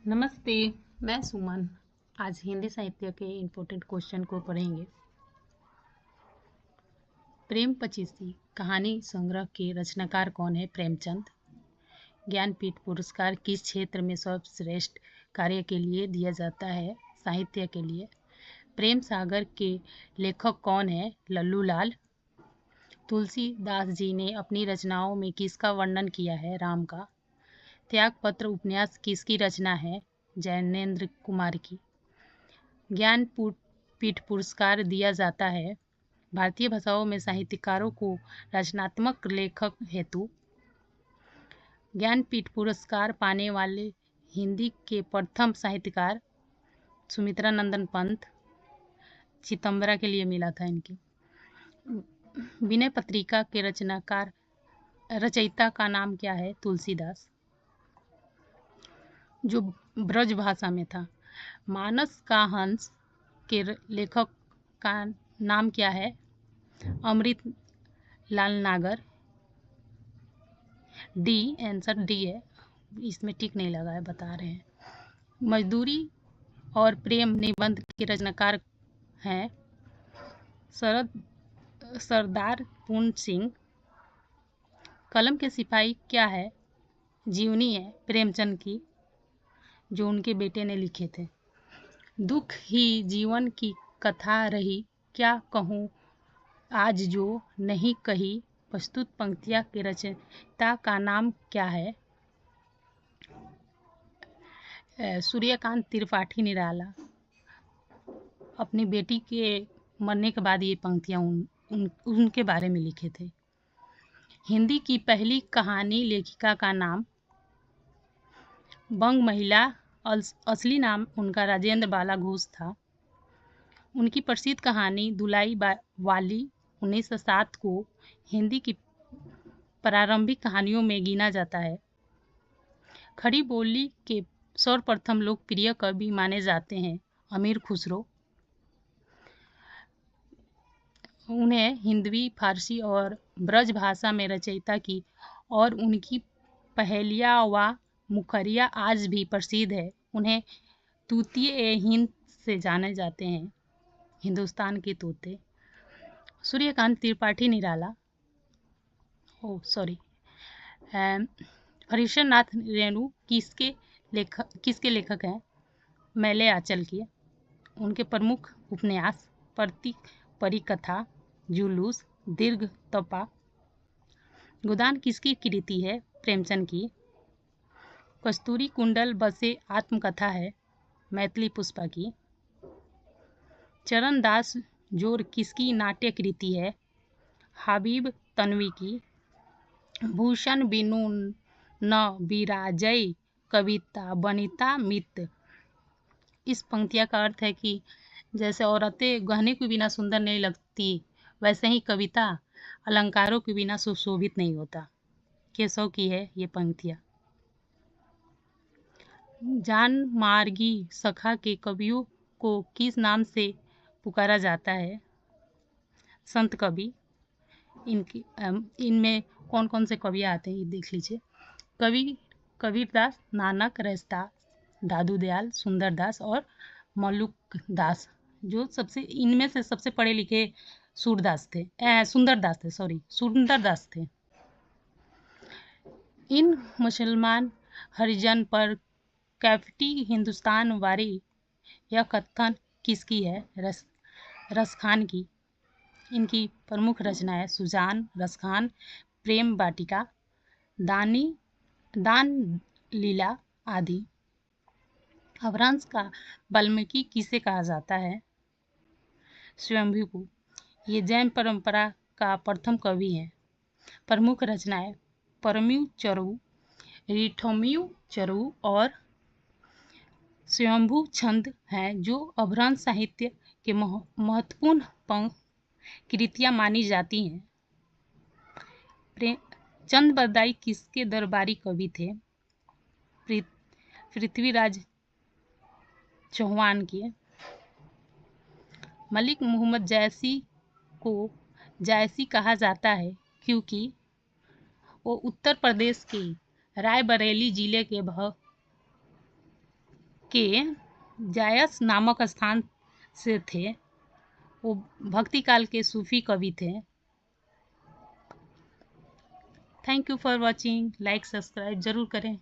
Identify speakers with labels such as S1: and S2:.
S1: नमस्ते। मैं सुमन। आज हिंदी साहित्य के इम्पोर्टेंट क्वेश्चन को पढ़ेंगे। प्रेम पचीसी कहानी संग्रह के रचनाकार कौन है? प्रेमचंद। ज्ञानपीठ पुरस्कार किस क्षेत्र में सर्वश्रेष्ठ कार्य के लिए दिया जाता है? साहित्य के लिए। प्रेम सागर के लेखक कौन है? लल्लू लाल। तुलसीदास जी ने अपनी रचनाओं में किसका वर्णन किया है? राम का। त्यागपत्र उपन्यास किसकी रचना है? जैनेन्द्र कुमार की। ज्ञानपीठ पुरस्कार दिया जाता है भारतीय भाषाओं में साहित्यकारों को रचनात्मक लेखक हेतु। ज्ञानपीठ पुरस्कार पाने वाले हिंदी के प्रथम साहित्यकार सुमित्रा नंदन पंत। चितंबरा के लिए मिला था इनकी। विनय पत्रिका के रचयिता का नाम क्या है? तुलसीदास, जो ब्रज भाषा में था। मानस का हंस के लेखक का नाम क्या है? अमृत लाल नागर। डी, आंसर डी है, इसमें टिक नहीं लगा है, बता रहे हैं। मजदूरी और प्रेम निबंध के रचनाकार हैं सरदार पूर्ण सिंह। कलम के सिपाही क्या है? जीवनी है प्रेमचंद की, जो उनके बेटे ने लिखे थे। दुख ही जीवन की कथा रही, क्या कहूँ आज जो नहीं कही। प्रस्तुत पंक्तियाँ के रचयिता का नाम क्या है? सूर्यकांत त्रिपाठी निराला। अपनी बेटी के मरने के बाद ये पंक्तियाँ उनके बारे में लिखे थे। हिंदी की पहली कहानी लेखिका का नाम? बंग महिला। असली नाम उनका राजेंद्र बाला घोष था। उनकी प्रसिद्ध कहानी दुलाई वाली 1907 को हिंदी की प्रारंभिक कहानियों में गिना जाता है। खड़ी बोली के सर्वप्रथम लोकप्रिय कवि माने जाते हैं अमीर खुसरो। उन्हें हिंदवी, फारसी और ब्रज भाषा में रचयिता की और उनकी पहेलियाँ व मुखरिया आज भी प्रसिद्ध है। उन्हें तूतीय हिंद से जाने जाते हैं, हिंदुस्तान के तोते। सूर्यकांत त्रिपाठी निराला, हरीशनाथ रेणु किसके लेखक हैं? मैले आंचल के। उनके प्रमुख उपन्यास परिकथा, जुलूस, दीर्घ तपा। गोदान किसकी कृति है? प्रेमचंद की। कस्तूरी कुंडल बसे आत्मकथा है मैथिली पुष्पा की। चरण दास जोर किसकी नाट्य कृति है? हबीब तन्वी की। भूषण बिनु न विराजय कविता बनिता मित। इस पंक्तियाँ का अर्थ है कि जैसे औरतें गहने के बिना सुंदर नहीं लगती, वैसे ही कविता अलंकारों के बिना सुशोभित नहीं होता। केशव की है ये पंक्तियाँ। जान मार्गी सखा के कवियों को किस नाम से पुकारा जाता है? संत कवि। इनमें कौन कौन से कवि आते हैं ये देख लीजिए। कबीरदास, नानक, रैदास, दादू दयाल, सुंदरदास और मल्लुकदास, जो इनमें से सबसे पढ़े लिखे सुंदरदास थे। इन मुसलमान हरिजन पर कैफटी हिंदुस्तान वारी यह कथन किसकी है? रसखान की। इनकी प्रमुख रचनाएं सुजान, रसखान, प्रेम वाटिका, दान लीला आदि। अपभ्रंश का वाल्मीकि किसे कहा जाता है? स्वयंभू को। ये जैन परंपरा का प्रथम कवि हैं। प्रमुख रचनाएं परम्यू चरु, रिठम्यू चरु और स्वयंभू छंद हैं, जो अपभ्रंश साहित्य के महत्वपूर्ण कृतियां मानी जाती हैं। चंद बरदाई किसके दरबारी कवि थे? पृथ्वीराज चौहान के। मलिक मोहम्मद जैसी को जैसी कहा जाता है क्योंकि वो उत्तर प्रदेश के रायबरेली जिले के के जायस नामक स्थान से थे। वो भक्ति काल के सूफी कवि थे। Thank you for watching. Like subscribe जरूर करें।